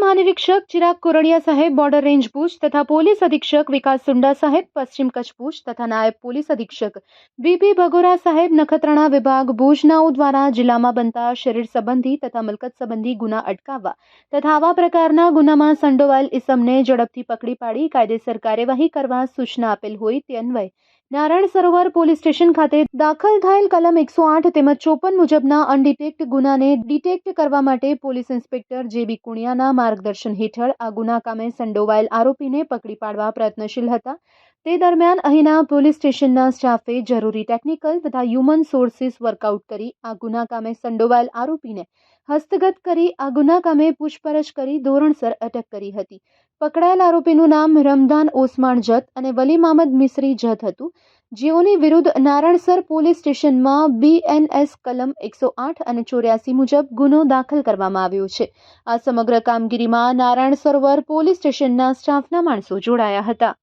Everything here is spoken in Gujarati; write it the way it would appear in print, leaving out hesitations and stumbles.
महानिरीक्षक चिराग कोरड़िया साहेब बॉर्डर रेंज भूज तथा पुलिस अधीक्षक विकास सुंडा साहेब पश्चिम कच्छ भूज तथा नायब पुलिस अधीक्षक बीपी भगोरा साहेब नखत्राणा विभाग भूजनाओ द्वारा जिल्लाમાં બનતા શરીર સંબંધી તથા મિલકત સંબંધી ગુના અટકાવવા તથા આવા પ્રકારના ગુનામાં સંડોવાયેલ ઇસમને ઝડપથી પકડી પાડી કાયદેસર કાર્યવાહી કરવા સૂચના આપેલ હોય તે અન્વયે નારાયણ સરોવર પોલીસ સ્ટેશન ખાતે દાખલ થયેલ કલમ 108 તેમજ 54 મુજબના અનડિટેક્ટ ગુનાને ડિટેક્ટ કરવા માટે પોલીસ ઇન્સ્પેક્ટર જેબી કુણિયાના માર્ગદર્શન હેઠળ આ ગુના કામે સંડોવાયેલ આરોપીને પકડી પાડવા પ્રયત્નશીલ હતા। તે દરમિયાન અહીંના પોલીસ સ્ટેશનના સ્ટાફે જરૂરી ટેકનિકલ તથા હ્યુમન સોર્સિસ વર્કઆઉટ કરી આ ગુના કામે સંડોવાયેલ આરોપીને હસ્તગત કરી આ ગુના કામે પૂછપરછ કરી ધોરણસર અટક કરી હતી। પકડાયેલ આરોપીનું નામ રમદાન ઓસમાણ જત અને વલી મામદ મિસ્રી જત હતું, જેઓની વિરુદ્ધ નારાયણસર પોલીસ સ્ટેશનમાં BNS કલમ 108 અને 84 મુજબ ગુનો દાખલ કરવામાં આવ્યો છે। આ સમગ્ર કામગીરીમાં નારાયણ સરોવર પોલીસ સ્ટેશનના સ્ટાફના માણસો જોડાયા હતા।